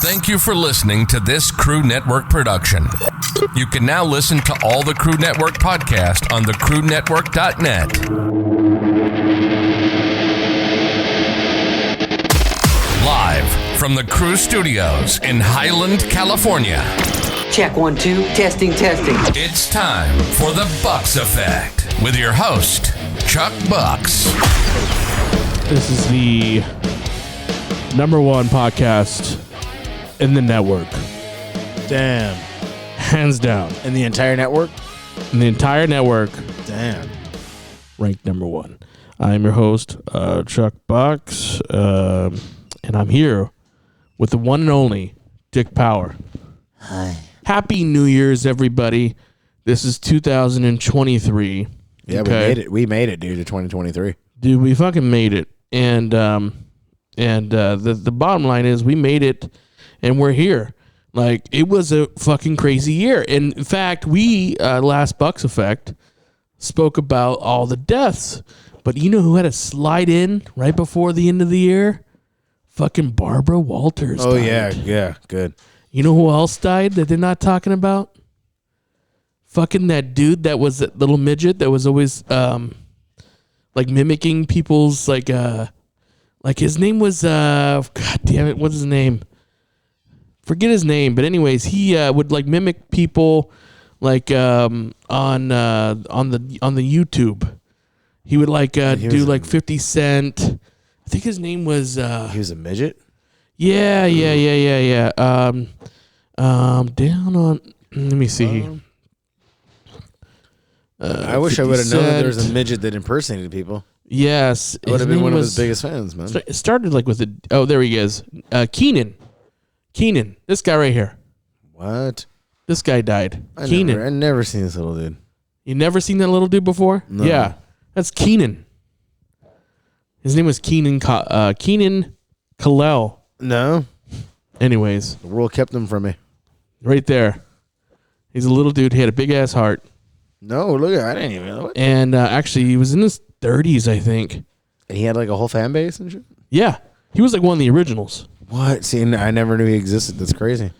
Thank you for listening to this Crew Network production. You can now listen to all the Crew Network podcasts on thecrewnetwork.net. Live from the Crew Studios in Highland, California. Check 1, 2, testing. It's time for the Bucks Effect with your host, Chuck Bucks. This is the number one podcast in the network. Damn. Hands down. In the entire network? In the entire network. Damn. Ranked number one. I'm your host, Chuck Bucks, and I'm here with the one and only Dick Power. Hi. Happy New Year's, everybody. This is 2023. Yeah, okay? we made it. We made it, dude, to 2023. Dude, we fucking made it. And the bottom line is we made it and we're here. Like, it was a fucking crazy year. And in fact, we, last Bucks Effect, spoke about all the deaths. But you know who had to slide in right before the end of the year? Fucking Barbara Walters died. Yeah, good. You know who else died that they're not talking about? Fucking that dude that was that little midget that was always like mimicking people's like his name was god damn it, what's his name? Forget his name, but anyways, he would like mimic people like on the YouTube. He would like do like 50 Cent. I think his name was He was a midget? Yeah. Down on. Let me see. I wish I would have known that there was a midget that impersonated people. Yes, I would have been one of his biggest fans, man. It started like with a. Oh, there he is. Keenan, this guy right here. What? This guy died. I Keenan. never seen this little dude. You never seen that little dude before? No. Yeah, that's Keenan. His name was Keenan Kalel. No. Anyways, The world kept him from me. right there. He's a little dude. He had a big ass heart. No, look at I didn't even know it. And actually, he was in his 30s, I think. And he had like a whole fan base and shit? Yeah, he was like one of the originals. What? See, I never knew he existed. That's crazy.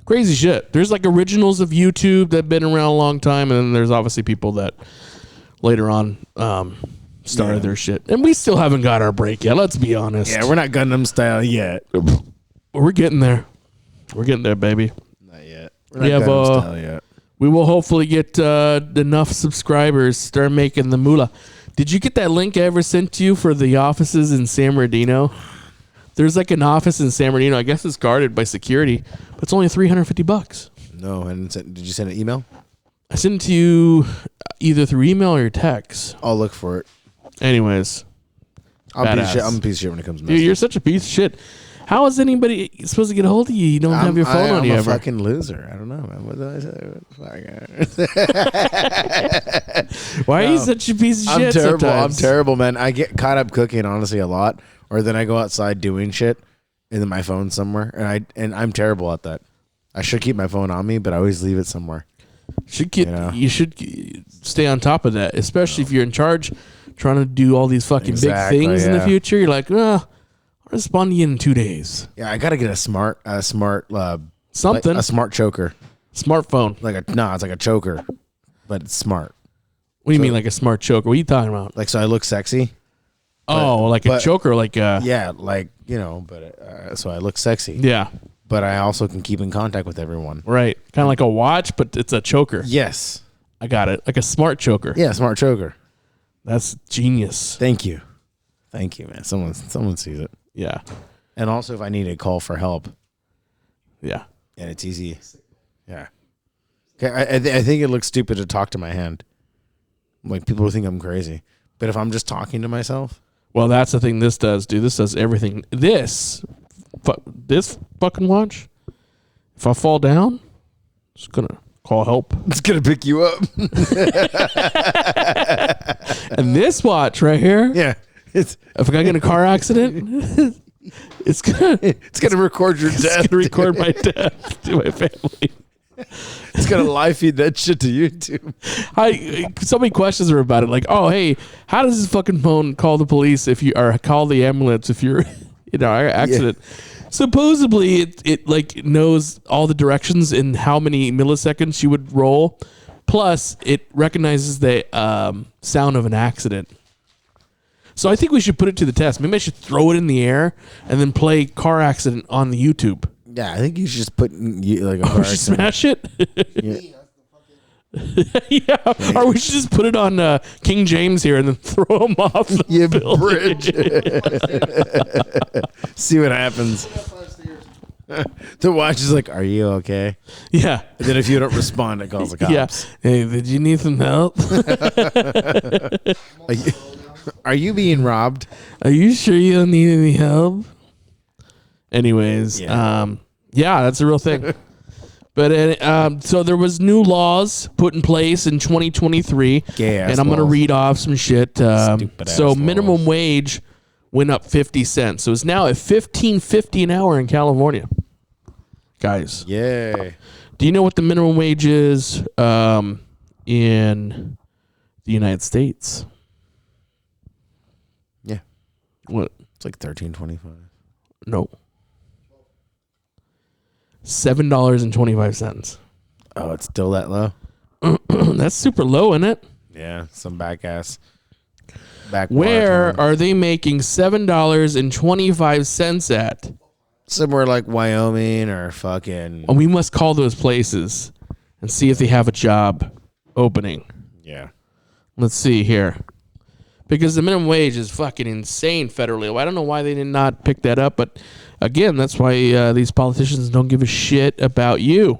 Crazy shit. There's like originals of YouTube that have been around a long time, and then there's obviously people that later on started their shit. And we still haven't got our break yet, let's be honest. Yeah, we're not Gundam style yet. We're getting there. We're getting there, baby. Not yet. We We're have, not Gundam style yet. We will hopefully get enough subscribers, start making the moolah. Did you get that link I ever sent to you for the offices in San Bernardino? There's like an office in San Bernardino. I guess it's guarded by security, but it's only $350. No, and did you send an email? I sent it to you either through email or text. I'll look for it. Anyways, I'm a piece badass. of shit when it comes to dude, you're such a piece of shit. How is anybody supposed to get a hold of you? You don't have your phone on you I'm a ever. fucking loser. I don't know, man. What did I say? Why are you such a piece of shit? I'm terrible. Sometimes? I'm terrible, man. I get caught up cooking, honestly, a lot. Or then I go outside doing shit, and then my phone's somewhere, and I'm terrible at that. I should keep my phone on me, but I always leave it somewhere. You should stay on top of that, especially if you're in charge, trying to do all these fucking big things in the future. You're like, I'll respond to you in 2 days. Yeah, I gotta get a smart something, like a smart choker. Smartphone. It's like a choker, but it's smart. What do you mean, like a smart choker? What are you talking about? Like, so I look sexy. A choker, like yeah, like so I look sexy. Yeah, but I also can keep in contact with everyone. Right, kind of like a watch, but it's a choker. Yes, I got it. Like a smart choker. Yeah, smart choker. That's genius. Thank you, man. Someone sees it. Yeah, and also if I need a call for help. Yeah, and it's easy. Yeah. Okay, I think it looks stupid to talk to my hand. Like, people will think I'm crazy, but if I'm just talking to myself. Well, that's the thing this does, dude. This does everything. This fucking watch, if I fall down, it's going to call help. It's going to pick you up. And this watch right here. Yeah. If I get in a car accident, it's gonna record your death. It's going to record my death to my family. It's gonna live feed that shit to YouTube. So many questions are about it. Like, oh, hey, how does this fucking phone call the police if you or call the ambulance if you're, accident? Yeah. supposedly it like knows all the directions and how many milliseconds you would roll. Plus, it recognizes the sound of an accident. So I think we should put it to the test. Maybe I should throw it in the air and then play car accident on the YouTube. Yeah, I think you should just put like a car accident. Smash it. Yeah. Yeah, or we should just put it on King James here and then throw him off the bridge. See what happens. The watch is like, "Are you okay?" Yeah. And then if you don't respond, it calls the cops. Yeah. Hey, did you need some help? Are you being robbed? Are you sure you don't need any help? Anyways, yeah, that's a real thing. But so there was new laws put in place in 2023, and I'm going to read off some shit. So minimum wage went up 50 cents. So it's now at $15.50 an hour in California. Guys. Yay. Do you know what the minimum wage is in the United States? Yeah. What? It's like $13.25. No. $7.25. Oh, it's still that low? That's super low, isn't it? Yeah, some back. Where are they making $7.25 at? Somewhere like Wyoming or fucking. Oh, we must call those places and see if they have a job opening. Yeah. Let's see here. Because the minimum wage is fucking insane federally. I don't know why they did not pick that up, but again, that's why these politicians don't give a shit about you.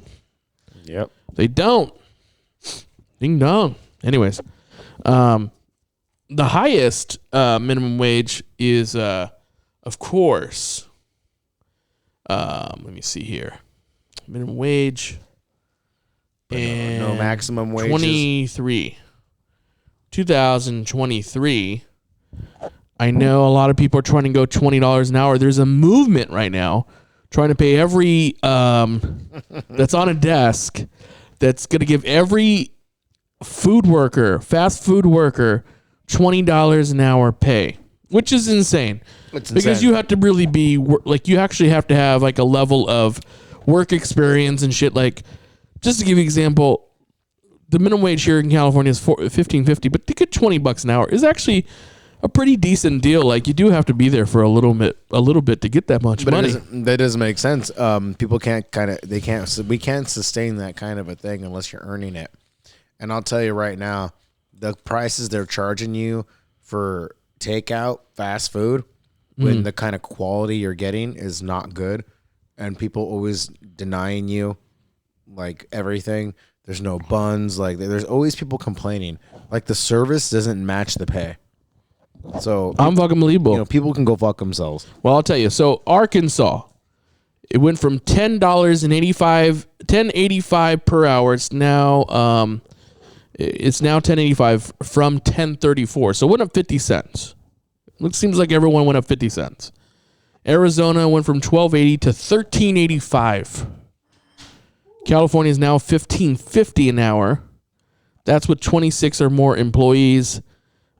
Yep. They don't. Ding dong. Anyways, the highest minimum wage is, of course, let me see here. Minimum wage. And no maximum wages. 2023. I know a lot of people are trying to go $20 an hour. There's a movement right now trying to pay every that's on a desk that's going to give every food worker, fast food worker, $20 an hour pay, which is insane. It's because insane. you have to really be like, you actually have to have like a level of work experience and shit. Like, just to give you an example, the minimum wage here in California is $15.50, but to get $20 an hour is actually a pretty decent deal. Like, you do have to be there for a little bit to get that much money. That doesn't make sense. People we can't sustain that kind of a thing unless you're earning it. And I'll tell you right now, the prices they're charging you for takeout fast food, when the kind of quality you're getting is not good, and people always denying you like everything. There's no buns. Like, there's always people complaining. Like, the service doesn't match the pay. So I'm fucking believable. People can go fuck themselves. Well, I'll tell you. So Arkansas, it went from $10.85 per hour. It's now $10.85 from $10.34. So it went up 50 cents. It seems like everyone went up 50 cents. Arizona went from $12.80 to $13.85. California is now $15.50 an hour. That's with 26 or more employees.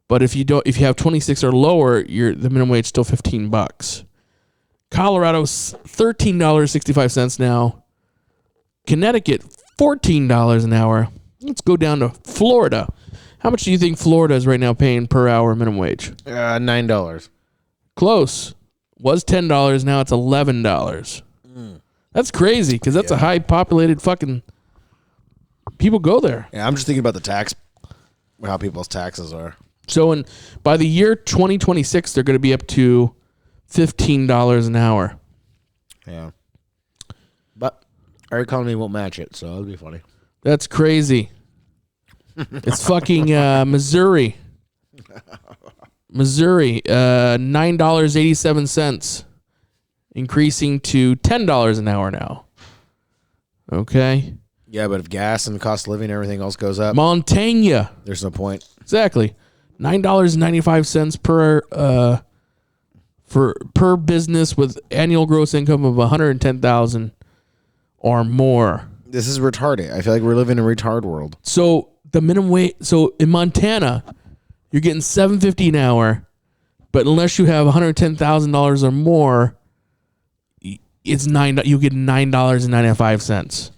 But if you have 26 or lower, the minimum wage is still $15. Colorado's $13.65 now. Connecticut, $14 an hour. Let's go down to Florida. How much do you think Florida is right now paying per hour minimum wage? $9. Close. Was $10. Now it's $11. That's crazy because that's a high populated fucking. People go there. Yeah, I'm just thinking about the tax, how people's taxes are. So by the year 2026, they're going to be up to $15 an hour. Yeah. But our economy won't match it, so it'll be funny. That's crazy. It's fucking Missouri. Missouri, $9.87, increasing to $10 an hour now. Okay. Yeah, but if gas and cost of living, everything else goes up, Montana. there's no point. Exactly. $9.95 per business with annual gross income of $110,000 or more. This is retarded. I feel like we're living in a retard world. So the minimum wage. So in Montana, you're getting $7.50 an hour, but unless you have $110,000 or more, it's $9. You get $9.95.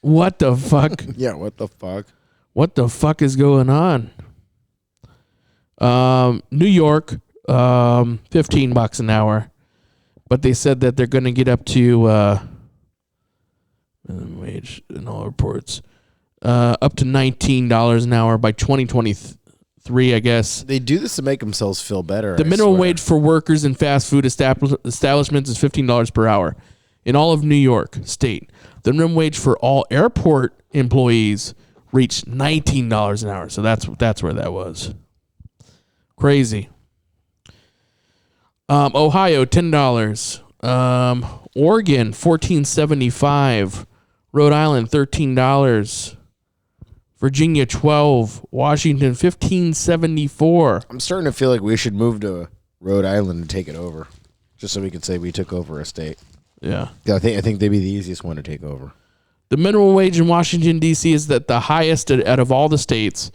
What the fuck? Yeah, what the fuck? What the fuck is going on? New York, $15 an hour, but they said that they're going to get up to minimum wage in all reports, up to $19 an hour by 2023, I guess. They do this to make themselves feel better. The minimum wage for workers in fast food establishments is $15 per hour in all of New York State. The minimum wage for all airport employees reached $19 an hour. So that's where that was. Crazy. Ohio, $10. Oregon, $14.75. Rhode Island, $13. Virginia, $12. Washington, $15.74. I'm starting to feel like we should move to Rhode Island and take it over, just so we can say we took over a state. Yeah. I think they'd be the easiest one to take over. The minimum wage in Washington, D.C. is the highest out of all the states.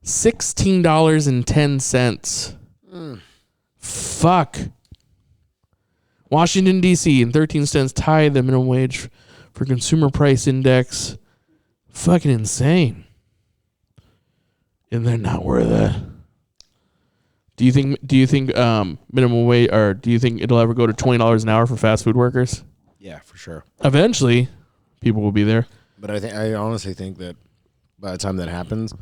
$16.10. Fuck. Washington, D.C. and 13 cents tie the minimum wage for consumer price index. Fucking insane. And they're not worth it. Do you think minimum wage, or do you think it'll ever go to $20 an hour for fast food workers? Yeah, for sure. Eventually, people will be there. But I honestly think that by the time that happens,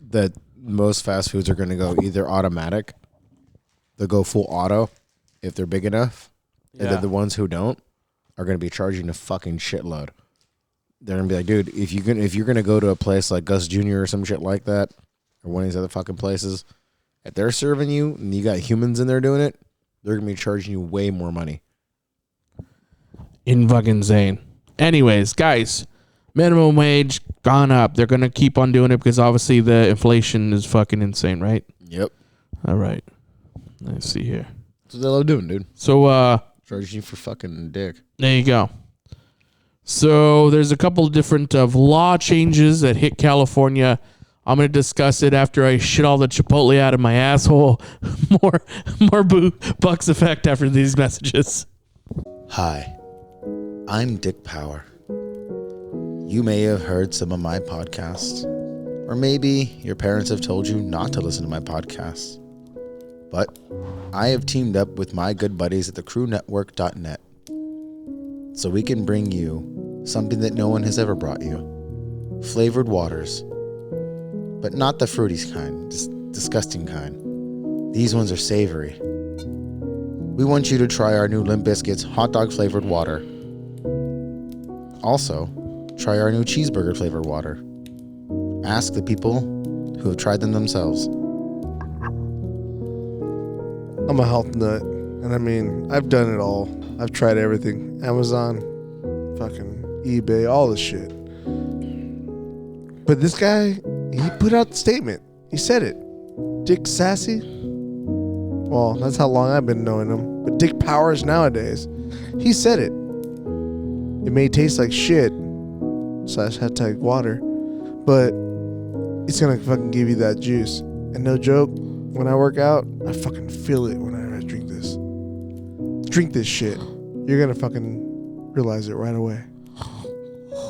that most fast foods are going to go either automatic, they'll go full auto if they're big enough, and then the ones who don't are going to be charging a fucking shitload. They're going to be like, dude, if you're going to go to a place like Gus Jr. or some shit like that, or one of these other fucking places, if they're serving you and you got humans in there doing it, they're going to be charging you way more money. In fucking insane. Anyways, guys, minimum wage gone up. They're going to keep on doing it because obviously the inflation is fucking insane, right? Yep. All right. Let's see here. That's what they love doing, dude. So, charging you for fucking dick. there you go. So there's a couple of different law changes that hit California. I'm going to discuss it after I shit all the Chipotle out of my asshole. more Bucks effect after these messages. Hi, I'm Dick Power. You may have heard some of my podcasts, or maybe your parents have told you not to listen to my podcasts. But I have teamed up with my good buddies at thecrewnetwork.net so we can bring you something that no one has ever brought you. Flavored waters. But not the fruity kind, disgusting kind. These ones are savory. We want you to try our new Limp Bizkit's hot dog flavored water. Also, try our new cheeseburger flavored water. Ask the people who have tried them themselves. I'm a health nut, and I mean, I've done it all. I've tried everything. Amazon, fucking eBay, all this shit. But this guy, he put out the statement. He said it. Dick Sassy? Well, that's how long I've been knowing him. But Dick Powers nowadays, he said it. It may taste like shit, / #water, but it's gonna fucking give you that juice. And no joke, when I work out, I fucking feel it when I drink this. Drink this shit. You're gonna fucking realize it right away.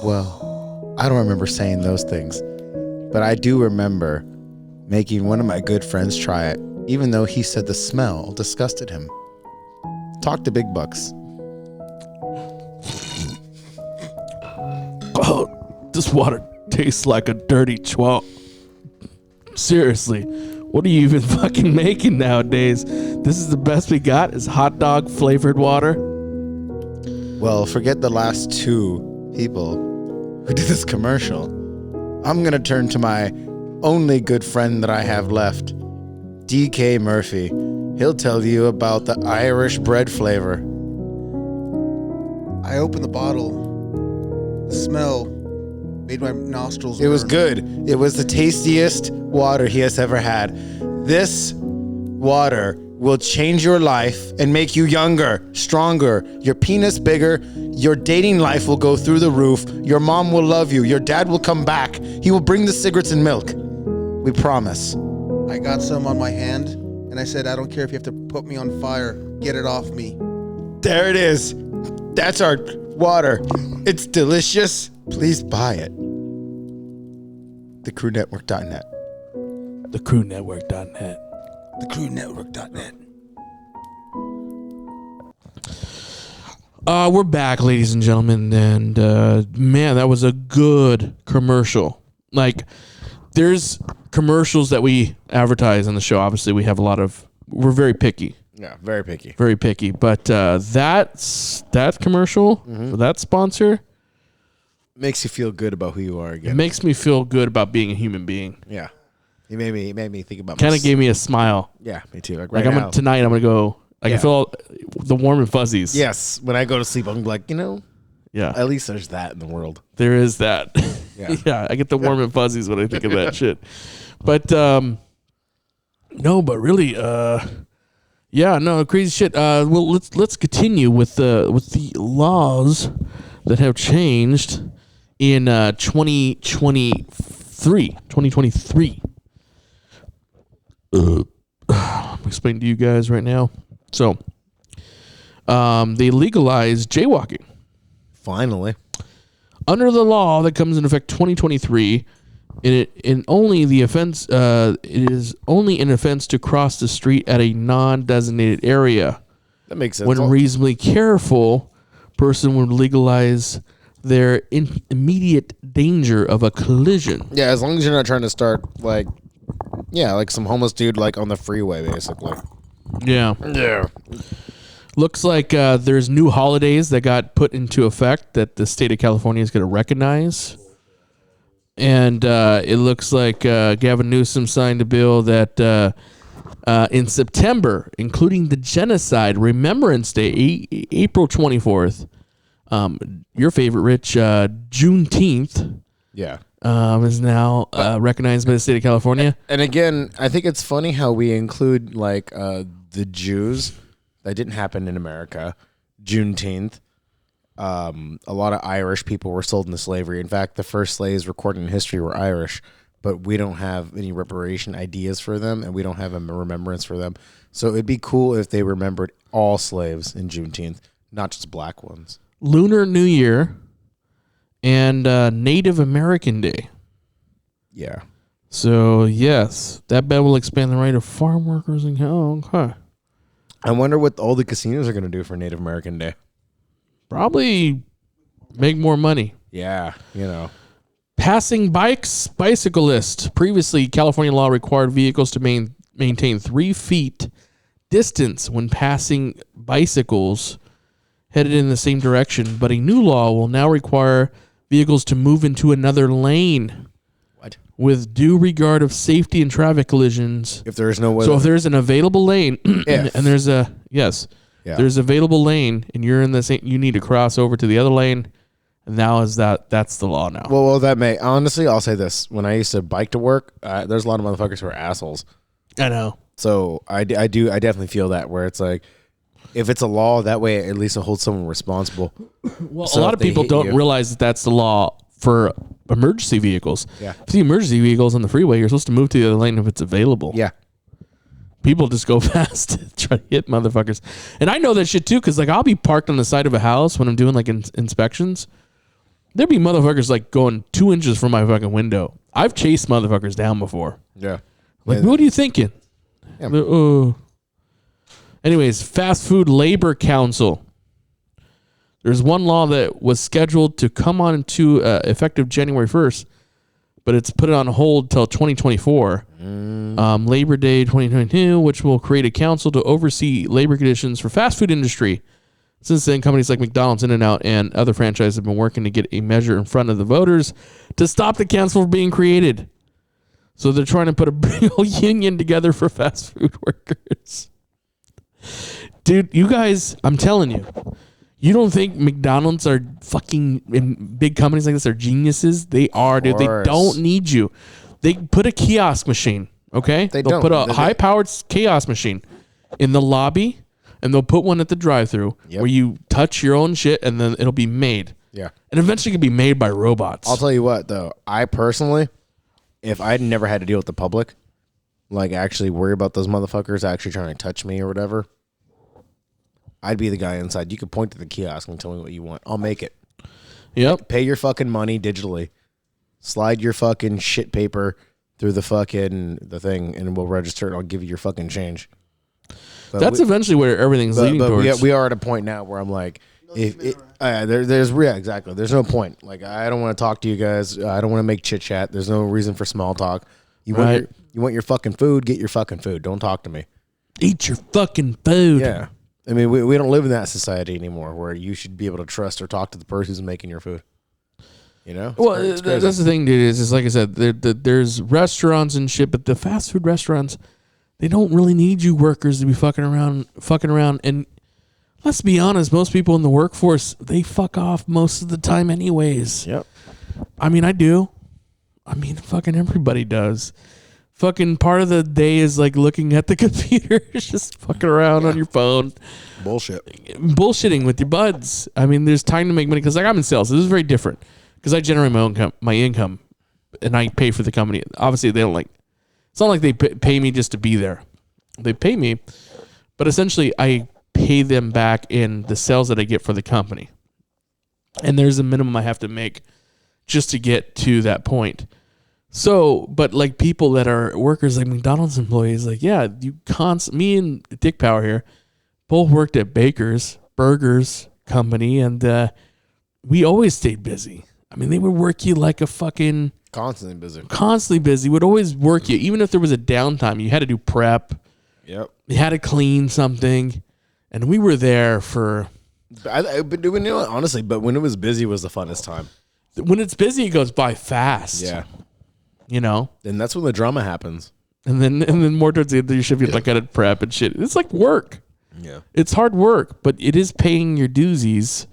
Well, I don't remember saying those things, but I do remember making one of my good friends try it, even though he said the smell disgusted him. Talk to Big Bucks. Oh, this water tastes like a dirty twat. Seriously, what are you even fucking making nowadays? This is the best we got is hot dog flavored water. Well, forget the last two people who did this commercial. I'm gonna turn to my only good friend that I have left, DK Murphy. He'll tell you about the Irish bread flavor. I opened the bottle. The smell made my nostrils It was burn. good. It was the tastiest water he has ever had. This water will change your life and make you younger, stronger, your penis bigger, your dating life will go through the roof, your mom will love you, your dad will come back, he will bring the cigarettes and milk. We promise. I got some on my hand, and I said, I don't care if you have to put me on fire. Get it off me. There it is. That's our water. It's delicious. Please buy it. TheCrewNetwork.net. TheCrewNetwork.net. TheCrewNetwork.net. We're back, ladies and gentlemen, and man, that was a good commercial. Like, there's commercials that we advertise on the show. Obviously, we're very picky. Yeah, very picky. Very picky. But that commercial for that sponsor Makes you feel good about who you are it again. makes me feel good about being a human being. Yeah. It made me think about Kind of gave me a smile. Yeah, me too. Like Like right now. tonight, I'm gonna go. I Yeah. can feel the warm and fuzzies. Yes. When I go to sleep, I'm like, Yeah. at least there's that in the world. There is that. Yeah. Yeah, I get the warm and fuzzies when I think of that shit. But no, but really, yeah, no, crazy shit. Well, let's continue with the laws that have changed in 2023. I'm explaining to you guys right now. So, they legalized jaywalking. Finally. Under the law that comes into effect 2023, it is only an offense to cross the street at a non-designated area. That makes sense. When reasonably careful, person would legalize their immediate danger of a collision. Yeah, as long as you're not trying to start like some homeless dude like on the freeway, basically. Yeah. Yeah. Looks like there's new holidays that got put into effect that the state of California is going to recognize. And it looks like Gavin Newsom signed a bill that in September, including the Genocide Remembrance Day, April 24th, your favorite, Rich, Juneteenth, Yeah. is now recognized by the state of California. And again, I think it's funny how we include like the Jews. That didn't happen in America. Juneteenth. A lot of Irish people were sold into slavery. In fact, the first slaves recorded in history were Irish, but we don't have any reparation ideas for them, and we don't have a remembrance for them. So it'd be cool if they remembered all slaves in Juneteenth, not just black ones. Lunar New Year and Native American Day. Yeah. So, yes, that bill will expand the right of farm workers and... Oh, okay. I wonder what all the casinos are going to do for Native American Day. Probably make more money. Yeah, Passing bicyclists. Previously, California law required vehicles to maintain 3 feet distance when passing bicycles headed in the same direction, but a new law will now require vehicles to move into another lane. What? With due regard of safety and traffic collisions. If there is no way. So if there's an available lane, and there's there's available lane, and you're in the same, you need to cross over to the other lane. And now that's the law now. Well, that may honestly, I'll say this: when I used to bike to work, there's a lot of motherfuckers who are assholes. I know. So I definitely feel that where it's like, if it's a law, that way at least it holds someone responsible. Well, So a lot if of they people hit don't you- realize that that's the law for emergency vehicles. Yeah. If you see emergency vehicles on the freeway, you're supposed to move to the other lane if it's available. Yeah. People just go fast, try to hit motherfuckers. And I know that shit too, because like I'll be parked on the side of a house when I'm doing like inspections. There'd be motherfuckers like going 2 inches from my fucking window. I've chased motherfuckers down before. Yeah. Like, what are you thinking? Yeah. Anyways, Fast Food Labor Council. There's one law that was scheduled to come on into effective January 1st, but it's put it on hold till 2024. Labor Day 2022, which will create a council to oversee labor conditions for fast food industry. Since then, companies like McDonald's, In-N-Out, and other franchises have been working to get a measure in front of the voters to stop the council from being created. So they're trying to put a real union together for fast food workers. Dude, you guys, I'm telling you, you don't think McDonald's are fucking, and big companies like this are geniuses? They are, dude. They don't need you. They put a kiosk machine, okay? They'll don't. put a high-powered kiosk machine in the lobby, and they'll put one at the drive-thru where you touch your own shit, and then it'll be made. Yeah. And eventually it can be made by robots. I'll tell you what, though. I personally, if I'd never had to deal with the public, like actually worry about those motherfuckers actually trying to touch me or whatever, I'd be the guy inside. You could point to the kiosk and tell me what you want. I'll make it. Yep. Pay your fucking money digitally. Slide your fucking shit paper through the thing, and we'll register it. I'll give you your fucking change. But That's eventually where everything's leading towards. we are at a point now where I'm like, exactly. There's no point. Like, I don't want to talk to you guys. I don't want to make chit chat. There's no reason for small talk. You want your fucking food? Get your fucking food. Don't talk to me. Eat your fucking food. Yeah. I mean, we don't live in that society anymore where you should be able to trust or talk to the person who's making your food. You know? Well, that's the thing, dude. Is like I said, there's restaurants and shit, but the fast food restaurants, they don't really need you workers to be fucking around. And let's be honest, most people in the workforce, they fuck off most of the time anyways. Yep. I mean, I do. I mean, fucking everybody does. Fucking part of the day is like looking at the computer, just fucking around on your phone. Bullshitting with your buds. I mean, there's time to make money because like I'm in sales. So this is very different because I generate my income and I pay for the company. Obviously, they don't like. It's not like they pay me just to be there. They pay me, but essentially I pay them back in the sales that I get for the company. And there's a minimum I have to make just to get to that point. So, but like people that are workers, like McDonald's employees, like, yeah, me and Dick Power here both worked at Baker's Burgers Company, and we always stayed busy. I mean, they would work you like a fucking... Constantly busy. Would always work you. Even if there was a downtime, you had to do prep. Yep. You had to clean something. And we were there for... But you know what, honestly, but when it was busy was the funnest time. When it's busy, it goes by fast. Yeah. You know? And that's when the drama happens. And then more towards the end of your shift, you're like at prep and shit. It's like work. Yeah. It's hard work, but it is paying your doozies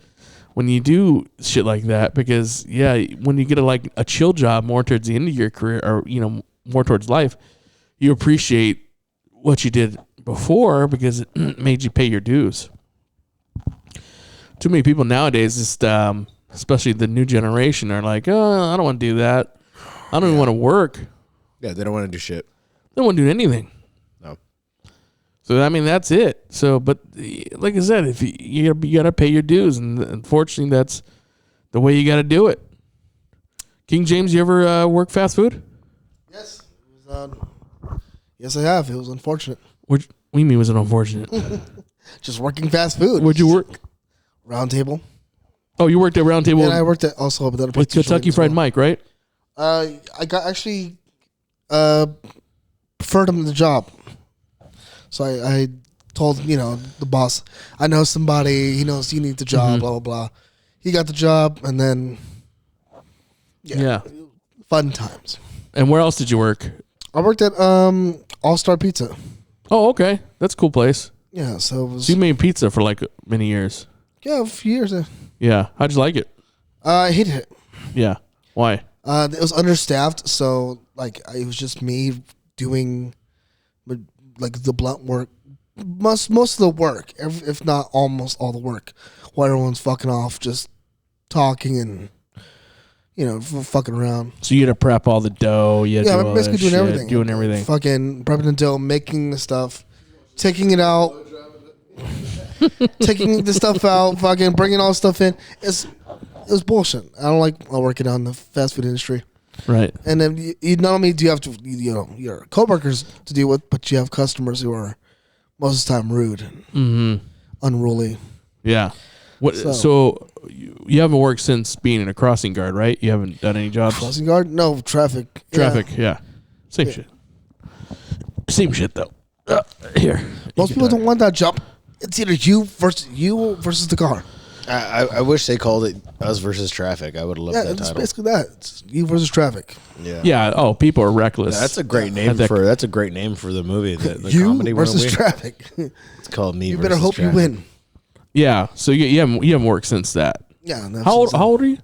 when you do shit like that, because when you get a chill job more towards the end of your career, or more towards life, you appreciate what you did before because it made you pay your dues. Too many people nowadays, just especially the new generation, are like, oh, I don't want to do that. I don't even want to work. Yeah, they don't want to do shit. They don't want to do anything. No. So I mean, that's it. So, but like I said, if you gotta pay your dues, and unfortunately, that's the way you gotta do it. King James, you ever work fast food? Yes. Yes, I have. It was unfortunate. What do you mean was it unfortunate? Just working fast food. Where'd you work? Round Table. Oh, you worked at Round Table. And I worked at also with Kentucky Fried Mike, right? I got actually preferred him the job. So I told, the boss, I know somebody, he knows you need the job, blah, blah, blah. He got the job, and then, yeah. Fun times. And where else did you work? I worked at All Star Pizza. Oh, okay. That's a cool place. Yeah, so you made pizza for like many years. Yeah, a few years. Yeah. How'd you like it? I hated it. Yeah. Why? It was understaffed, so it was just me doing the blunt work, most of the work, if not almost all the work, while everyone's fucking off, just talking and fucking around. So you had to prep all the dough. You had to do basically doing everything. Fucking prepping the dough, making the stuff, taking it out, taking the stuff out, fucking bringing all the stuff in. It was bullshit. I don't like working on the fast food industry. Right. And then you not only do you have to, your coworkers to deal with, but you have customers who are most of the time rude and unruly. Yeah. So you haven't worked since being in a crossing guard, right? You haven't done any jobs? Crossing guard? No, traffic. Yeah. Same shit. Same shit, though. Here. Most people don't want that job. It's either you versus the car. I wish they called it us versus traffic. I would have loved that title. Yeah, it's basically that. It's you versus traffic. Yeah. Yeah. Oh, people are reckless. That's a great name that's a great name for the movie. The you comedy versus traffic. It's called Me. You versus better hope traffic. you win. Yeah. So you haven't worked since that. Yeah. How old are you?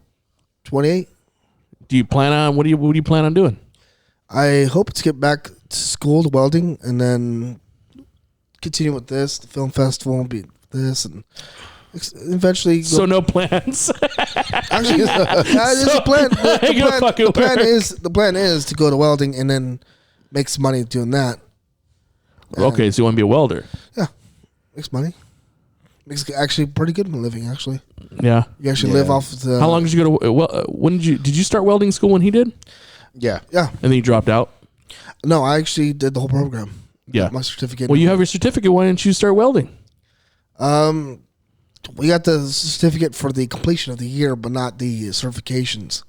28. Do you plan on what do you plan on doing? I hope to get back to school to welding and then continue with this, the film festival, be this, and eventually. So no plans. Actually, there's a plan. The plan is to go to welding and then make some money doing that. Okay, so you want to be a welder? Yeah, makes money. Makes it actually pretty good living. Actually, Yeah. you actually live off of the. How long did you go to? When did you start welding school when he did? Yeah. Yeah. And then you dropped out. No, I actually did the whole program. Yeah. Got my certificate. Well, you have your certificate. Why didn't you start welding? We got the certificate for the completion of the year, but not the certifications.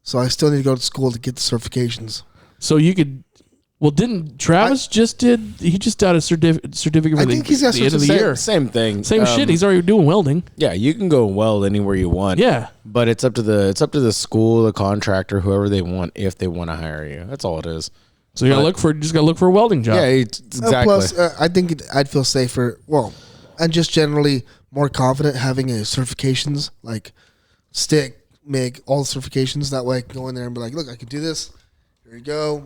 So I still need to go to school to get the certifications. So you could. Well, didn't Travis just did? He just got a certificate for I think he's got the end of the some- year. Same thing. Same shit. He's already doing welding. Yeah, you can go weld anywhere you want. Yeah. But it's up to the school, the contractor, whoever they want, if they want to hire you. That's all it is. So you just gotta look for a welding job. Yeah, it's exactly. Plus, I think I'd feel safer. Well, and just generally more confident having a certifications like stick, MIG, all the certifications. That way I can go in there and be like, look, I can do this. Here you go.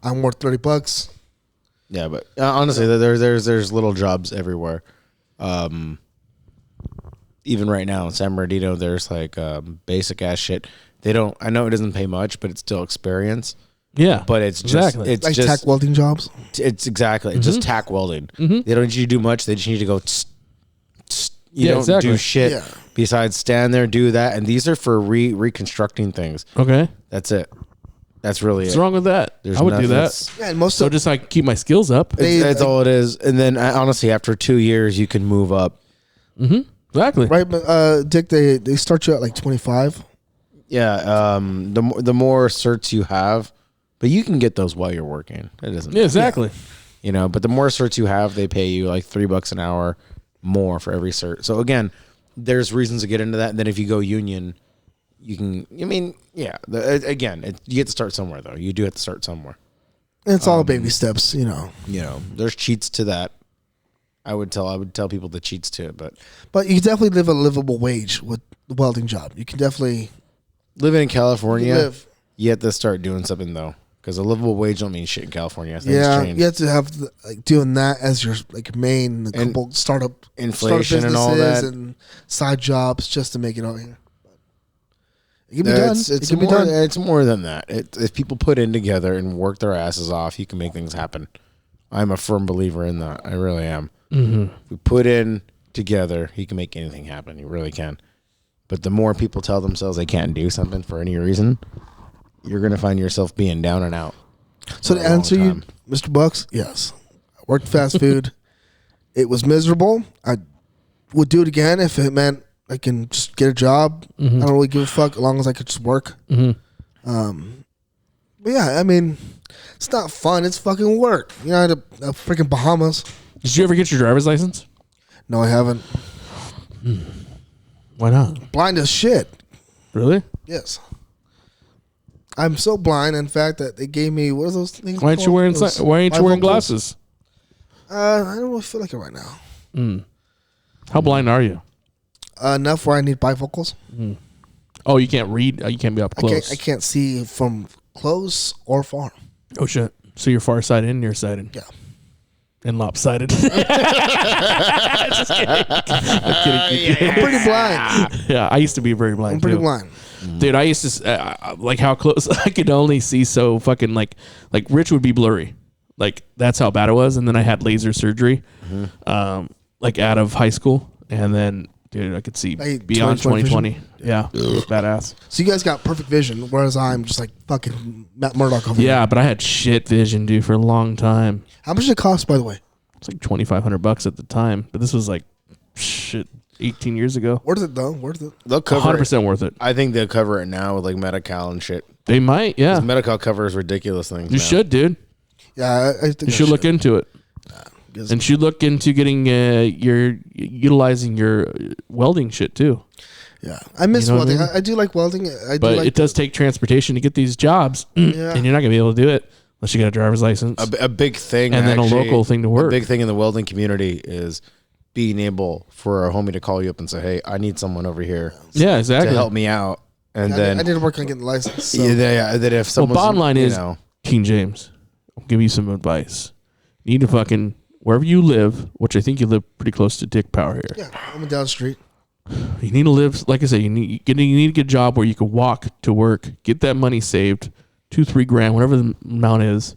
I'm worth $30. Yeah, but honestly, there's little jobs everywhere. Even right now in San Bernardino, there's like basic ass shit. They don't. I know it doesn't pay much, but it's still experience. Yeah. But it's Exactly. just it's Like just tack welding jobs. it's exactly it's just tack welding. They don't need you to do much. They just need you to go. You Yeah, don't exactly. do shit Yeah. besides stand there, do that, and these are for reconstructing things. Okay. That's it. That's really What's it. wrong with that? There's I would do nothing that. that's- Yeah, and most So of just like keep my skills up. That's all it is. And then honestly, after 2 years, you can move up. Exactly. right, but Dick, they start you at like 25. Yeah. The more certs you have, but you can get those while you're working. It doesn't. Yeah, exactly. You know, but the more certs you have, they pay you like $3 an hour more for every cert. So again, there's reasons to get into that. And then if you go union, you can. I mean, yeah. You get to start somewhere though. You do have to start somewhere. And it's all baby steps, you know. You know, there's cheats to that. I would tell people the cheats to it, but But you can definitely live a livable wage with the welding job. You can definitely living in California, live. you have to start doing something though, because a livable wage don't mean shit in California. Things Yeah, change. you have to have like doing that as your like main And couple startup inflation and all businesses that. and side jobs just to make it out here. It can be done. It's It can be more, done. it's more than that. If people put in together and work their asses off, you can make things happen. I'm a firm believer in that. I really am. If we put in together, you can make anything happen. You really can. But the more people tell themselves they can't do something for any reason, you're going to find yourself being down and out. So for to a long answer you, time. Mr. Bucks, yes. I worked fast food. It was miserable. I would do it again if it meant I can just get a job. I don't really give a fuck as long as I could just work. But yeah, I mean, it's not fun. It's fucking work. You know, the freaking Bahamas. Did you ever get your driver's license? No, I haven't. Why not? Blind as shit. Really? Yes. I'm so blind, in fact, that they gave me, what are those things Why aren't you called? wearing Those Why aren't you wearing bifocals? glasses? I don't really feel like it right now. How blind are you? Enough where I need bifocals. Oh, you can't read. You can't be up close. I can't see from close or far. Oh shit! So you're farsighted and nearsighted. Yeah. And lopsided. Just kidding. I'm kidding. I'm pretty blind. Yeah, I used to be very blind. I'm pretty too. blind. Dude. I used to like how close I could only see so fucking like Rich would be blurry. Like that's how bad it was. And then I had laser surgery, like out of high school, and then dude, I could see Like beyond 20/20 20/20. Yeah, it was badass. So you guys got perfect vision, whereas I'm just like fucking Matt Murdock over Yeah, here. but I had shit vision, dude, for a long time. How much did it cost, by the way? It's like $2,500 at the time, but this was like shit 18 years ago. Worth it though. Worth it. They'll cover 100% worth it. I think they'll cover it now with like Medi-Cal and shit. They might, yeah. Medi-Cal covers ridiculous things. You now. should, dude. Yeah, I think You should look into it. Yes. And should look into getting utilizing your welding shit too. Yeah, I miss You know what I welding. mean? I do like welding. I But do like. it does take transportation to get these jobs, Yeah. and you're not gonna be able to do it unless you get a driver's license. A big thing, And then a actually, local thing to work. A big thing in the welding community is being able for a homie to call you up and say, "Hey, I need someone over here Yeah, to exactly. help me out." And I then, need to work on getting the license. So. yeah, that if Well, someone, bottom line is, King James, I'll give you some advice. You need to fucking wherever you live, which I think you live pretty close to Dick Power here. Yeah, I'm down the street. You need to live, like I said, you need to get a job where you can walk to work, get that money saved, $2-3 grand, whatever the amount is.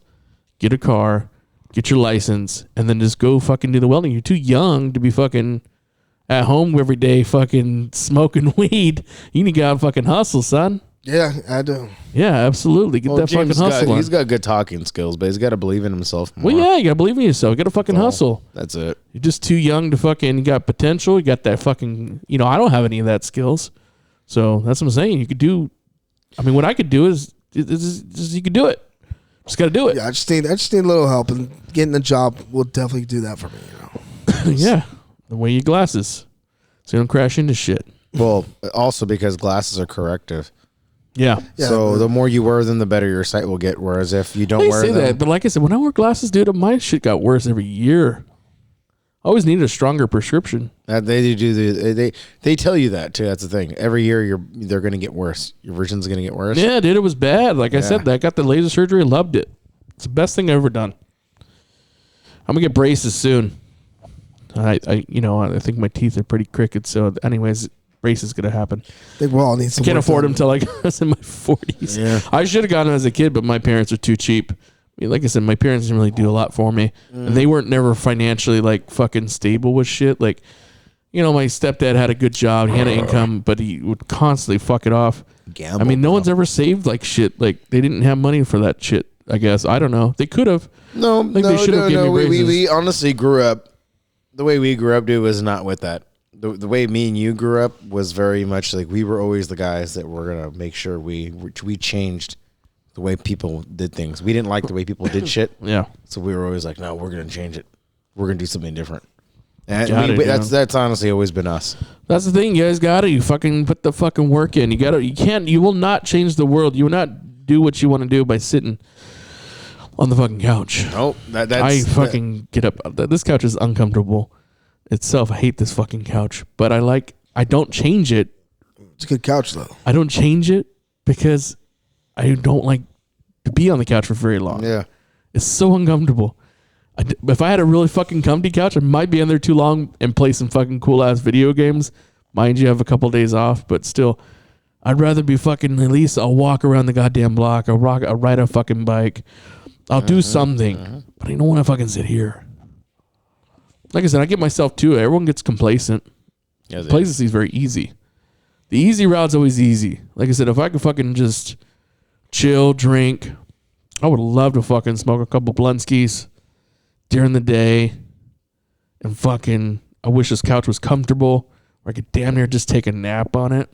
Get a car, get your license, and then just go fucking do the welding. You're too young to be fucking at home every day fucking smoking weed. You need to go out and fucking hustle, son. Yeah, I do. Yeah, absolutely. Get that fucking hustle on. He's got good talking skills, but he's got to believe in himself more. Well, yeah, you got to believe in yourself. You got to fucking hustle. That's it. You're just too young to fucking, you got potential. You got that fucking, I don't have any of that skills. So that's what I'm saying. You could do, what I could do is you could do it. Just got to do it. Yeah, I just need a little help, and getting a job will definitely do that for me. Yeah. The way your glasses. So you don't crash into shit. Well, also because glasses are corrective. Yeah. So the more you wear them, the better your sight will get. Whereas if you don't I wear say them, that, but like I said, when I wear glasses, dude, my shit got worse every year. I always needed a stronger prescription. they tell you that too. That's the thing. Every year they're going to get worse. Your vision's going to get worse. Yeah, dude, it was bad. Like I said, I got the laser surgery, loved it. It's the best thing I've ever done. I'm gonna get braces soon. I think my teeth are pretty crooked. So, anyways, braces gonna happen. I think we'll all need some. I can't afford them till I was in my 40s. Yeah. I should have gotten them as a kid, but my parents are too cheap. Like I said, my parents didn't really do a lot for me, and they weren't never financially like fucking stable with shit. Like, my stepdad had a good job, he had an income, but he would constantly fuck it off. Gamble, no one's ever saved like shit. Like they didn't have money for that shit. I guess I don't know. They could have. No. We honestly grew up. The way we grew up, dude, was not with that. The way me and you grew up was very much like we were always the guys that were gonna make sure we changed the way people did things. We didn't like the way people did shit. Yeah. So we were always like, no, we're gonna change it. We're gonna do something different. And that's honestly always been us. That's the thing. You guys got it. You fucking put the fucking work in. You will not change the world. You will not do what you want to do by sitting on the fucking couch. Nope. Get up. This couch is uncomfortable itself. I hate this fucking couch, but I don't change it. It's a good couch though. I don't change it because I don't like to be on the couch for very long. Yeah. It's so uncomfortable. If I had a really fucking comfy couch, I might be in there too long and play some fucking cool ass video games. Mind you, I have a couple days off, but still, I'd rather be fucking, at least I'll walk around the goddamn block. I'll ride a fucking bike. I'll do something, but I don't want to fucking sit here. Like I said, I get myself too. Everyone gets complacent. Complacency is very easy. The easy route's always easy. Like I said, if I could fucking just chill, drink, I would love to fucking smoke a couple Blunskis during the day, and fucking, I wish this couch was comfortable where I could damn near just take a nap on it.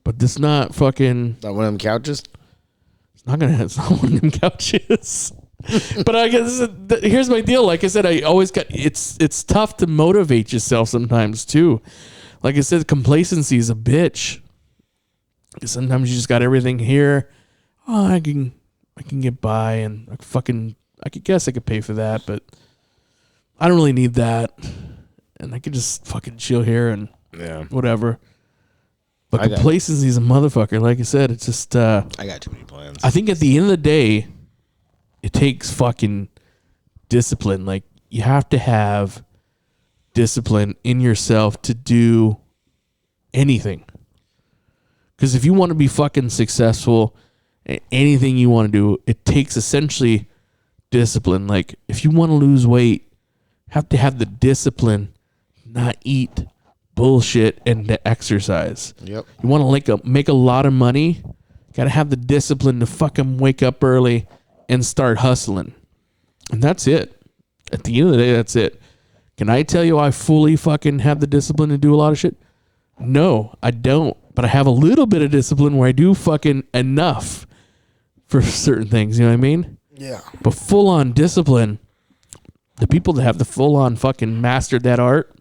But this not fucking. Not one of them couches. It's not one of them couches. But I guess here's my deal. Like I said, I always got. It's tough to motivate yourself sometimes too. Like I said, complacency is a bitch. Sometimes you just got everything here. Oh, I can get by, and I could guess I could pay for that, but I don't really need that, and I could just fucking chill here and whatever. But complacency is a motherfucker. Like I said, it's just I got too many plans. I think at the end of the day, it takes fucking discipline. Like you have to have discipline in yourself to do anything. Because if you want to be fucking successful at anything you want to do, it takes essentially discipline. Like if you want to lose weight, you have to have the discipline, not eat bullshit, and to exercise. Yep. You want to make a lot of money, gotta have the discipline to fucking wake up early and start hustling. And that's it. At the end of the day, that's it. Can I tell you I fully fucking have the discipline to do a lot of shit? No, I don't. But I have a little bit of discipline where I do fucking enough for certain things. You know what I mean? Yeah. But full on discipline, the people that have the full on fucking mastered that art,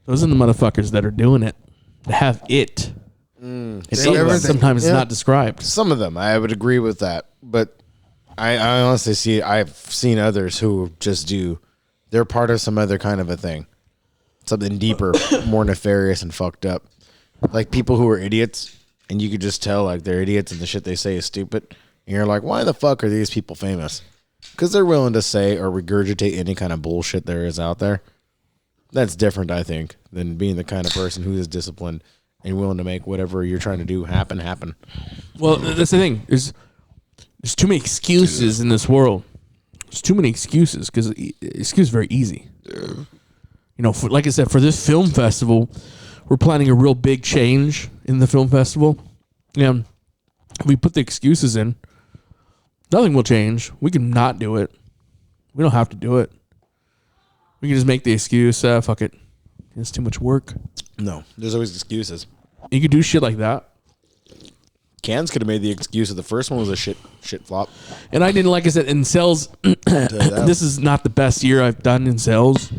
those are the motherfuckers that are doing it. That have it. Sometimes it's not described. Some of them, I would agree with that. But I honestly I've seen others who just they're part of some other kind of a thing. Something deeper, more nefarious and fucked up. Like people who are idiots, and you could just tell like they're idiots and the shit they say is stupid. And you're like, why the fuck are these people famous? Because they're willing to say or regurgitate any kind of bullshit there is out there. That's different, I think, than being the kind of person who is disciplined and willing to make whatever you're trying to do happen. Well, that's the thing. There's too many excuses in this world. There's too many excuses because excuse is very easy. you know, like I said, for this film festival, we're planning a real big change in the film festival. And if we put the excuses in, nothing will change. We can not do it. We don't have to do it. We can just make the excuse, fuck it. It's too much work. No, there's always excuses. You could do shit like that. Cans could have made the excuse that the first one was a shit flop. And I didn't, like I said, in sales, this is not the best year I've done in sales.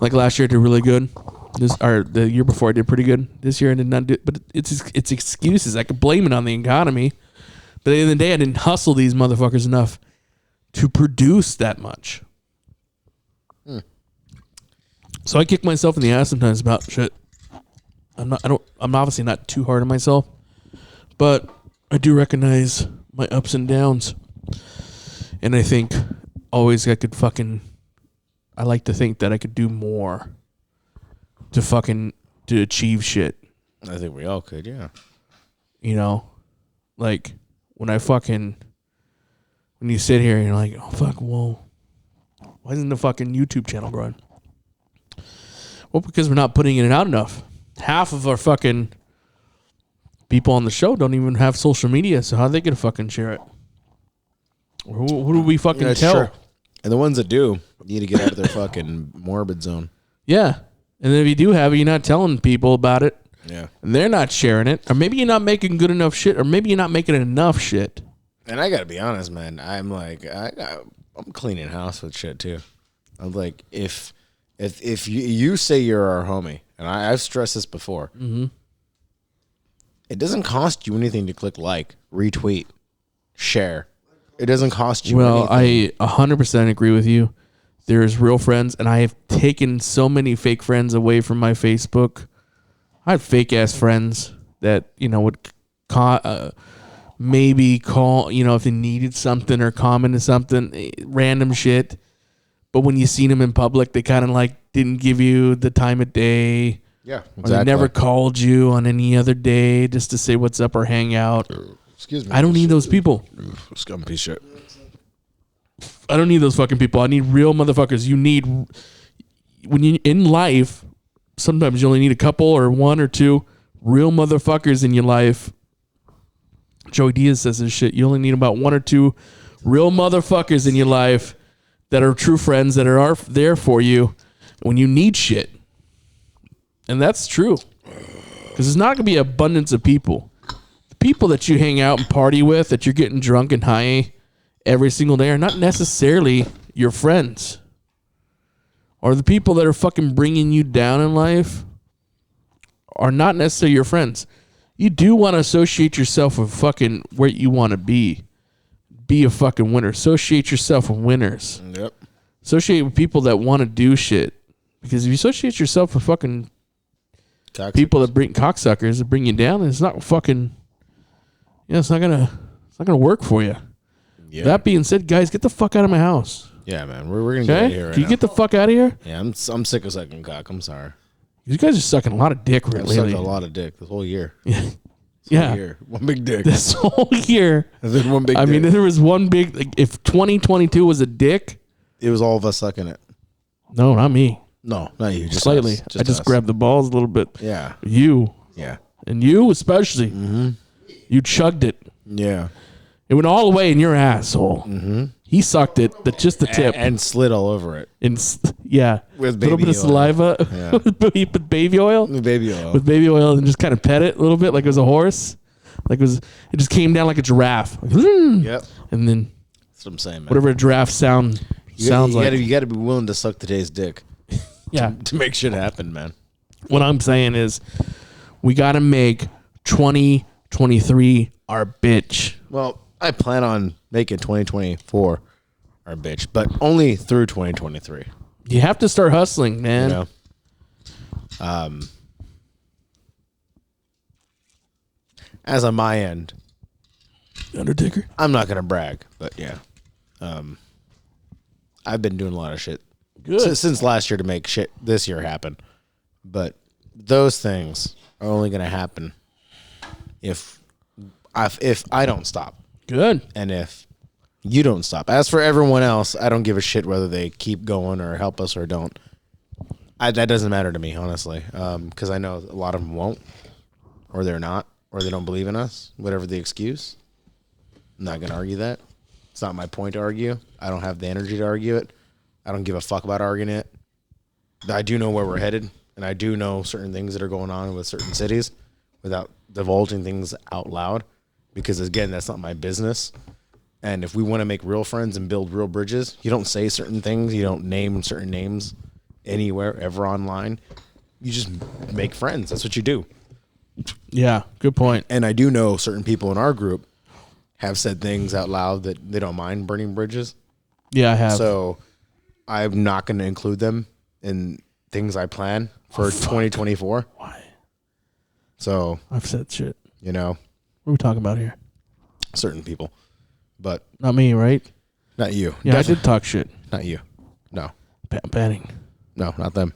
Like last year I did really good. The year before I did pretty good. This year I did not do, but it's excuses. I could blame it on the economy. But at the end of the day, I didn't hustle these motherfuckers enough to produce that much. So I kick myself in the ass sometimes about shit. I'm obviously not too hard on myself, but I do recognize my ups and downs. And I think always I like to think that I could do more to achieve shit. I think we all could, yeah. You know, like when you sit here and you're like, oh fuck, whoa, why isn't the fucking YouTube channel growing? Well, because we're not putting it out enough. Half of our fucking people on the show don't even have social media, so how are they gonna fucking share it? Who do we fucking tell? True. And the ones that do need to get out of their fucking morbid zone. Yeah. And then if you do have it, you're not telling people about it. Yeah. And they're not sharing it. Or maybe you're not making good enough shit, or maybe you're not making enough shit. And I gotta be honest, man. I'm like, I'm cleaning house with shit too. I'm like, if you say you're our homie, and I've stressed this before, it doesn't cost you anything to click like, retweet, share. It doesn't cost you anything. I 100% agree with you. There's real friends, and I have taken so many fake friends away from my Facebook. I have fake ass friends that, you know, would maybe call, you know, if they needed something or commented something, random shit. But when you seen them in public, they kind of like didn't give you the time of day. Yeah, exactly. Or they never called you on any other day just to say what's up or hang out. Excuse me. I don't need those people. Scum piece of shit. I don't need those fucking people. I need real motherfuckers. When you in life, sometimes you only need a couple or one or two real motherfuckers in your life. Joey Diaz says this shit. You only need about one or two real motherfuckers in your life that are true friends that are there for you when you need shit. And that's true. Because there's not going to be abundance of people. The people that you hang out and party with, that you're getting drunk and high every single day, are not necessarily your friends. Or the people that are fucking bringing you down in life are not necessarily your friends. You do want to associate yourself with fucking where you want to be. Be a fucking winner. Associate yourself with winners. Yep. Associate with people that want to do shit. Because if you associate yourself with fucking people that bring cocksuckers that bring you down, it's not fucking, it's not gonna work for you. Yeah. That being said, guys, get the fuck out of my house. Yeah, man, we're gonna get out of here right Can you now. get the fuck out of here? Yeah, I'm sick of sucking cock. I'm sorry. You guys are sucking a lot of dick I've lately. sucked a lot of dick this whole year. Yeah. Year. One big dick. This whole year. There's one big I dick. mean, there was one big, like, if 2022 was a dick. It was all of us sucking it. No, not me. No, not you. Just Slightly. us. I just us. grabbed the balls a little bit. Yeah. You. Yeah. And you especially. Mm-hmm. You chugged it. Yeah. It went all the way in your asshole. Mm-hmm. He sucked it, just the tip. And slid all over it. Yeah. With a little baby bit of oil. saliva. Yeah. With baby oil. With baby oil. With baby oil, and just kind of pet it a little bit like it was a horse. Like it just came down like a giraffe. Like, Yep. And then That's what I'm saying, man. whatever a giraffe sounds like. You gotta be willing to suck today's dick. Yeah. To make shit happen, man. What I'm saying is we got to make 2023 our bitch. Well, I plan on making 2024 our bitch, but only through 2023. You have to start hustling, man. You know? As on my end, Undertaker? I'm not gonna brag, but yeah, I've been doing a lot of shit since last year to make shit this year happen. But those things are only gonna happen if I don't stop. Good. And if you don't stop. As for everyone else, I don't give a shit whether they keep going or help us or don't. That doesn't matter to me, honestly, because I know a lot of them won't, or they're not, or they don't believe in us, whatever the excuse. I'm not going to argue that. It's not my point to argue. I don't have the energy to argue it. I don't give a fuck about arguing it. I do know where we're headed, and I do know certain things that are going on with certain cities without divulging things out loud, because, again, that's not my business. And if we want to make real friends and build real bridges, you don't say certain things. You don't name certain names anywhere, ever online. You just make friends. That's what you do. Yeah, good point. And I do know certain people in our group have said things out loud that they don't mind burning bridges. Yeah, I have. So I'm not going to include them in things I plan for 2024. Why? So I've said shit. you know, What are we talking about here? certain people, but Not me, right? not you. Yeah, Definitely I did talk shit. not you. No, Banning. no, not them.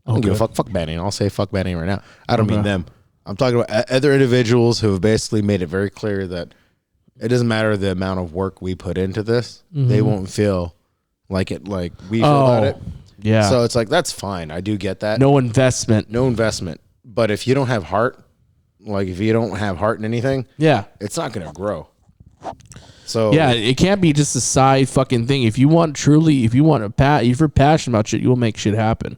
I don't give a fuck. Fuck Banning. I'll say fuck Banning right now. I don't mean Okay. them. I'm talking about other individuals who have basically made it very clear that it doesn't matter the amount of work we put into this. They won't feel like it, like we feel about it. Yeah. So it's like, that's fine. I do get that. no investment. No investment. But if you don't have heart, like if you don't have heart in anything, Yeah. it's not going to grow. So Yeah, it can't be just a side fucking thing. If you want truly, if you're passionate about shit, you will make shit happen.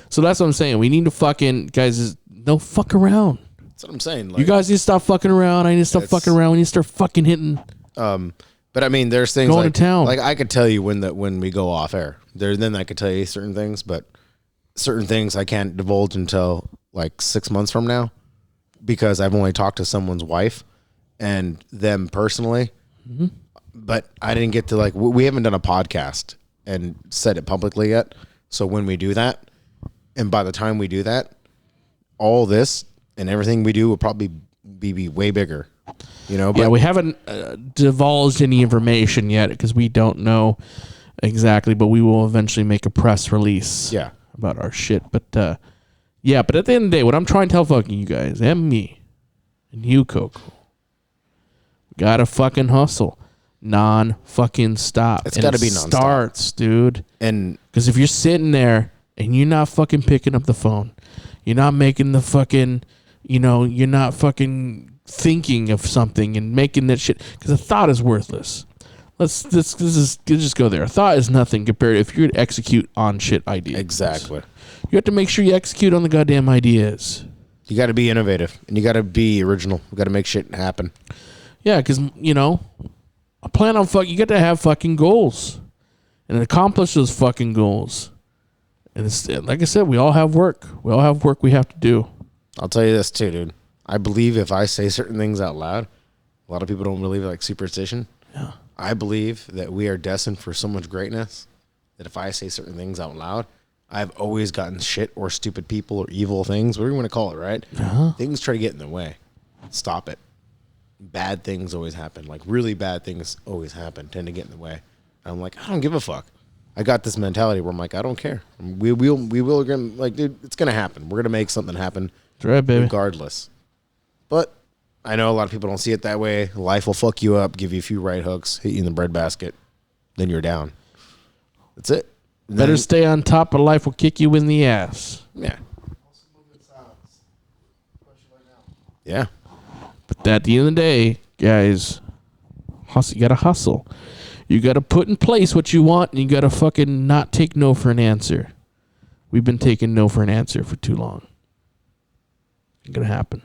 So that's what I'm saying. We need to fucking, guys, no fuck around. that's what I'm saying. Like, You guys need to stop fucking around. I need to stop fucking around. We need to start fucking hitting. but I mean, there's things Going like, to town. like I could tell you when we go off air. Then I could tell you certain things, but certain things I can't divulge until like 6 months from now, because I've only talked to someone's wife and them personally. But I didn't get to, like, we haven't done a podcast and said it publicly yet. So when we do that, and by the time we do that, all this and everything we do will probably be way bigger, you know. But Yeah, we haven't divulged any information yet because we don't know exactly, but we will eventually make a press release yeah, about our shit. But yeah, but at the end of the day, what I'm trying to tell fucking you guys and me and you, Coco, we gotta fucking hustle. Non-fucking stop. It's And gotta it be nonstop. starts, dude. and Because if you're sitting there and you're not fucking picking up the phone, you're not making the fucking, you're not fucking thinking of something and making that shit. Because a thought is worthless. Let's just go there. A thought is nothing compared to if you're to execute on shit ideas. exactly, You have to make sure you execute on the goddamn ideas. you got to be innovative and you got to be original. You got to make shit happen. Yeah, because, I plan on you got to have fucking goals and accomplish those fucking goals. And it's like I said, we all have work. We all have work we have to do. I'll tell you this too, dude. I believe if I say certain things out loud, a lot of people don't believe it, like superstition. Yeah. I believe that we are destined for so much greatness that if I say certain things out loud, I've always gotten shit or stupid people or evil things, whatever you want to call it, right? Things try to get in the way. Stop it. Bad things always happen. Like really bad things always happen, tend to get in the way. I'm like, I don't give a fuck. I got this mentality where I'm like, I don't care. We will, like, dude, it's going to happen. We're going to make something happen. That's right, baby. Regardless. But I know a lot of people don't see it that way. Life will fuck you up, give you a few right hooks, hit you in the breadbasket, then you're down. That's it. And Better then- stay on top of life will kick you in the ass. Yeah. Yeah. But at the end of the day, guys, hustle. You gotta hustle. You gotta put in place what you want, and you gotta fucking not take no for an answer. We've been taking no for an answer for too long. It's gonna happen.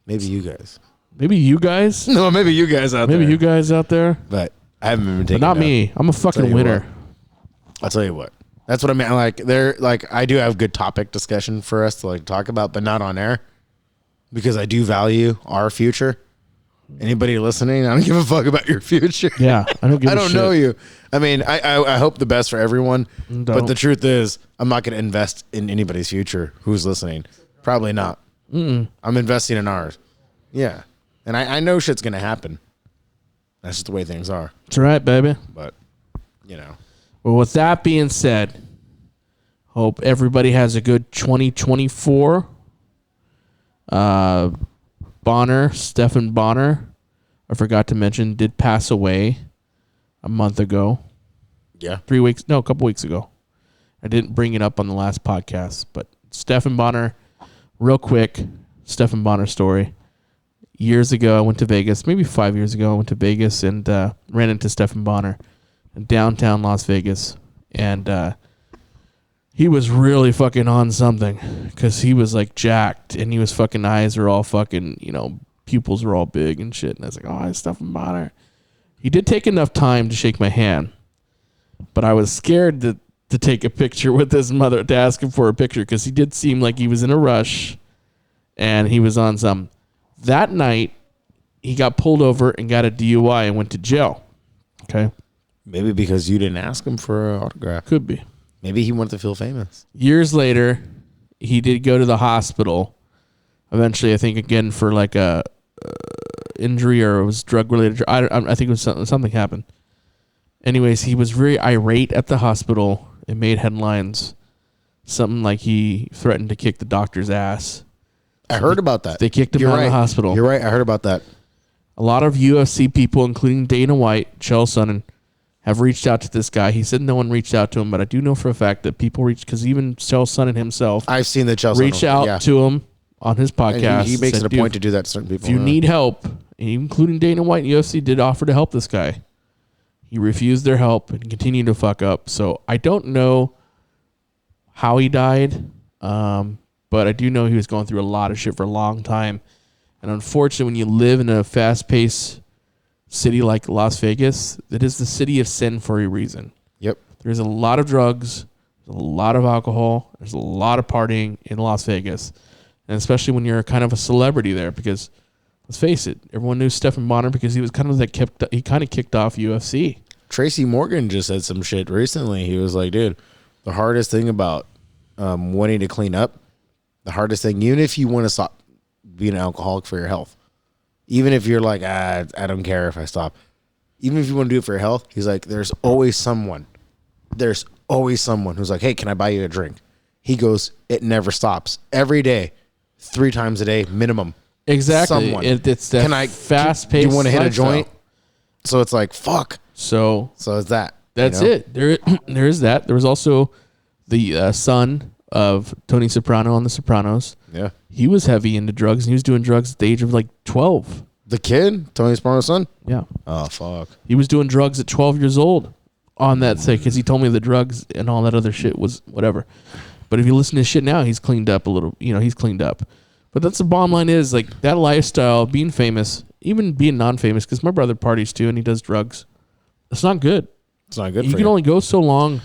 Maybe you guys. Maybe you guys. No, maybe you guys out Maybe there. you guys out there. But I haven't been But taking not no. me. I'm a Tell fucking you winner. I'll tell you what. That's what I mean. Like I do have good topic discussion for us to like talk about, but not on air. Because I do value our future. Anybody listening, I don't give a fuck about your future. Yeah, I don't give I a don't shit. know you. I mean, I hope the best for everyone. But Don't. the truth is, I'm not going to invest in anybody's future who's listening. Probably not. I'm investing in ours. Yeah. And I know shit's going to happen. That's just the way things are. That's right, baby. But, you know. Well, with that being said, hope everybody has a good 2024. Stephen Bonner, I forgot to mention, did pass away a month ago. Yeah. A couple weeks ago. I didn't bring it up on the last podcast, but Stephan Bonnar, real quick, Stephan Bonnar story. Years ago, I went to Vegas, maybe 5 years ago, I went to Vegas and ran into Stephan Bonnar in downtown Las Vegas. And he was really fucking on something because he was like jacked and he was fucking eyes are all fucking, pupils are all big and shit. And I was like, oh, it's Stephan Bonnar. He did take enough time to shake my hand, but I was scared to take a picture with his mother, to ask him for a picture because he did seem like he was in a rush and he was on some. That night, he got pulled over and got a DUI and went to jail. Okay? Maybe because you didn't ask him for an autograph. Could be. Maybe he wanted to feel famous. Years later, he did go to the hospital. Eventually, I think again for like a injury or it was drug related. I think it was something happened. Anyways, he was very irate at the hospital. It made headlines. Something like he threatened to kick the doctor's ass. I heard about that. They kicked him out of the hospital. You're right. I heard about that. A lot of UFC people, including Dana White, Chael Sonnen, have reached out to this guy. He said no one reached out to him, but I do know for a fact that people reached, because even Chael Sonnen himself I've seen the Chael Sonnen reach out to him on his podcast. And he makes said, it a point to do that to certain people. If you need help, including Dana White and UFC did offer to help this guy. He refused their help and continued to fuck up. So I don't know how he died, but I do know he was going through a lot of shit for a long time. And unfortunately, when you live in a fast-paced city like Las Vegas, it is the city of sin for a reason. Yep. There's a lot of drugs, there's a lot of alcohol, there's a lot of partying in Las Vegas. And especially when you're kind of a celebrity there, because let's face it, everyone knew Stephan Bonnar because he was kind of he kind of kicked off UFC. Tracy Morgan just said some shit recently. He was like, dude, the hardest thing about wanting to clean up, the hardest thing, even if you want to stop being an alcoholic for your health, even if you're like, I don't care if I stop, even if you want to do it for your health, he's like, there's always someone who's like, hey, can I buy you a drink? He goes, it never stops. Every day, 3 times a day, minimum. Exactly. Someone. It's that fast-paced. Do you want to hit lifestyle. a joint? So it's like, fuck. So it's that. That's it. There is that. There was also the son of Tony Soprano on The Sopranos. Yeah. He was heavy into drugs, and he was doing drugs at the age of like 12. The kid? Tony Soprano's son? Yeah. Oh, fuck. He was doing drugs at 12 years old on that thing because he told me the drugs and all that other shit was whatever. But if you listen to his shit now, he's cleaned up a little. He's cleaned up. But that's the bottom line is, like, that lifestyle, being famous, even being non-famous, because my brother parties too and he does drugs. It's not good. It's not good You for can only go so long.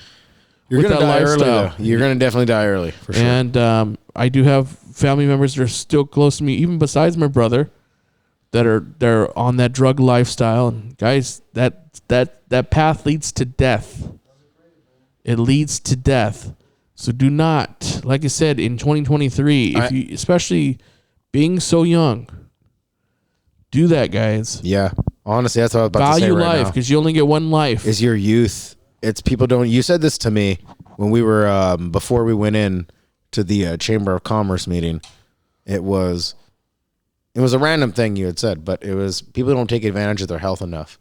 You're with going to that die lifestyle. early, though. You're going to definitely die early, for sure. And I do have family members that are still close to me, even besides my brother, they're on that drug lifestyle. And guys, that path leads to death. It leads to death. So do not, like I said, in 2023, if you, especially being so young, do that, guys. Yeah. Honestly, that's what I was about to say Value right life, because you only get one life. Is your youth. It's people don't. You said this to me when we were before we went in to the Chamber of Commerce meeting. It was a random thing you had said, but it was people don't take advantage of their health enough,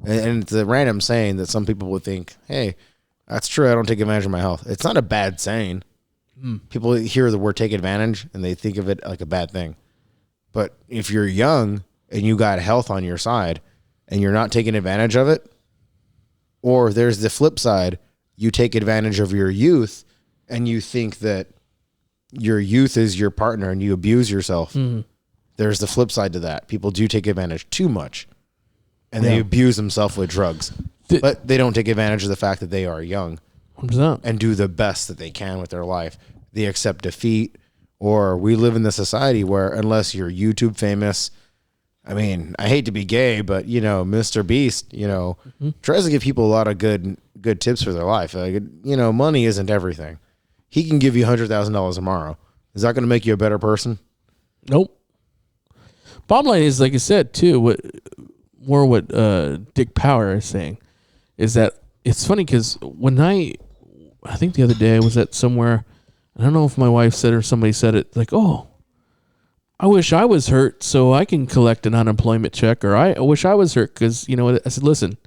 and it's a random saying that some people would think, hey, that's true. I don't take advantage of my health. It's not a bad saying. People hear the word take advantage and they think of it like a bad thing. But if you're young and you got health on your side and you're not taking advantage of it, or there's the flip side, you take advantage of your youth and you think that your youth is your partner and you abuse yourself. There's the flip side to that. People do take advantage too much and they abuse themselves with drugs. But they don't take advantage of the fact that they are young 100%. and do the best that they can with their life. They accept defeat, or we live in the society where unless you're YouTube famous, I mean, I hate to be gay, but Mr. Beast, tries to give people a lot of good tips for their life. Like, money isn't everything. He can give you $100,000 tomorrow. Is that going to make you a better person? Nope. Bottom line is, like I said, too, what Dick Power is saying is that it's funny because when I think the other day I was at somewhere, I don't know if my wife said it or somebody said it, like, oh, I wish I was hurt so I can collect an unemployment check, or I wish I was hurt because, I said, listen,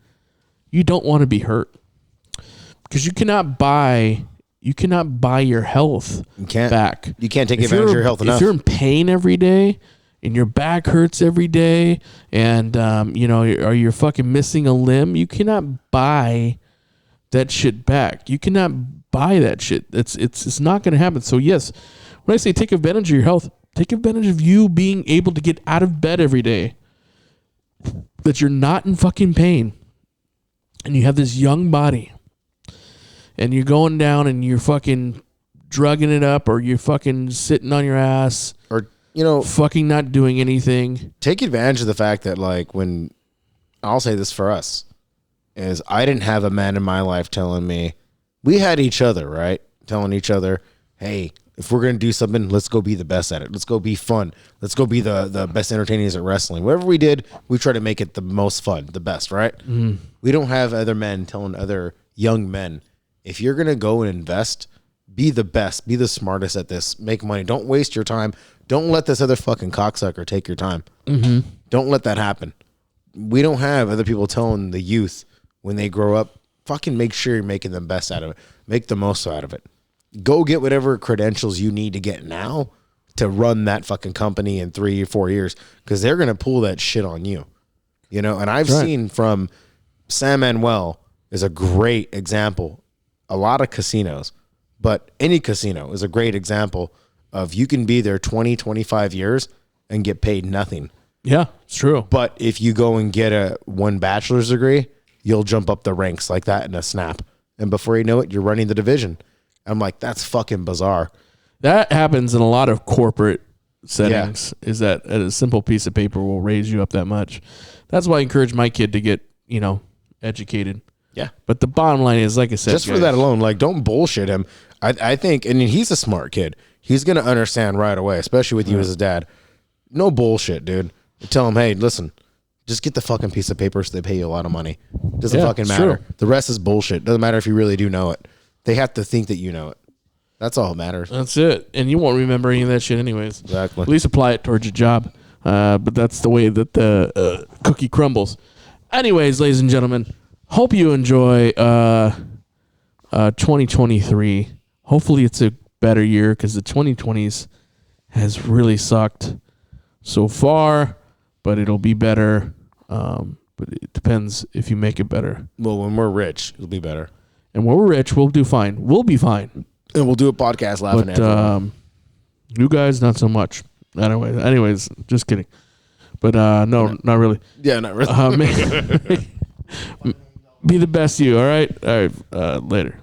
you don't want to be hurt because you cannot buy You cannot buy your health back. You can't take advantage of your health enough. If you're in pain every day and your back hurts every day and, or you're fucking missing a limb, you cannot buy that shit back. You cannot buy that shit. It's not going to happen. So, yes, when I say take advantage of your health, take advantage of you being able to get out of bed every day, that you're not in fucking pain, and you have this young body, and you're going down and you're fucking drugging it up, or you're fucking sitting on your ass, or fucking not doing anything. Take advantage of the fact that, like, when I'll say this for us, is I didn't have a man in my life telling me, we had each other, right? Telling each other, hey, if we're going to do something, let's go be the best at it. Let's go be fun. Let's go be the best entertainers at wrestling. Whatever we did, we try to make it the most fun, the best, right? Mm. We don't have other men telling other young men, if you're going to go and invest, be the best, be the smartest at this, make money. Don't waste your time. Don't let this other fucking cocksucker take your time. Mm-hmm. Don't let that happen. We don't have other people telling the youth when they grow up, fucking make sure you're making the best out of it. Make the most out of it. Go get whatever credentials you need to get now to run that fucking company in 3 or 4 years, because they're going to pull that shit on you. And I've seen from Sam Manuel is a great example. A lot of casinos, but any casino is a great example of you can be there 20, 25 years and get paid nothing. Yeah, it's true. But if you go and get one bachelor's degree, you'll jump up the ranks like that in a snap. And before you know it, you're running the division. I'm like, that's fucking bizarre. That happens in a lot of corporate settings, is that a simple piece of paper will raise you up that much. That's why I encourage my kid to get, educated. Yeah. But the bottom line is, like I said, just for that alone, like, don't bullshit him. I think, and he's a smart kid. He's going to understand right away, especially with you as his dad. No bullshit, dude. Tell him, hey, listen, just get the fucking piece of paper so they pay you a lot of money. Doesn't fucking matter. True. The rest is bullshit. Doesn't matter if you really do know it. They have to think that you know it. That's all that matters. That's it. And you won't remember any of that shit anyways. Exactly. At least apply it towards your job. But that's the way that the cookie crumbles. Anyways, ladies and gentlemen, hope you enjoy 2023. Hopefully it's a better year, because the 2020s has really sucked so far, but it'll be better. But it depends if you make it better. Well, when we're rich, it'll be better. And when we're rich, we'll do fine. We'll be fine. And we'll do a podcast laughing at everyone. You guys, not so much. Anyways, just kidding. But no, not really. Yeah, not really. Be the best you, all right? All right, later.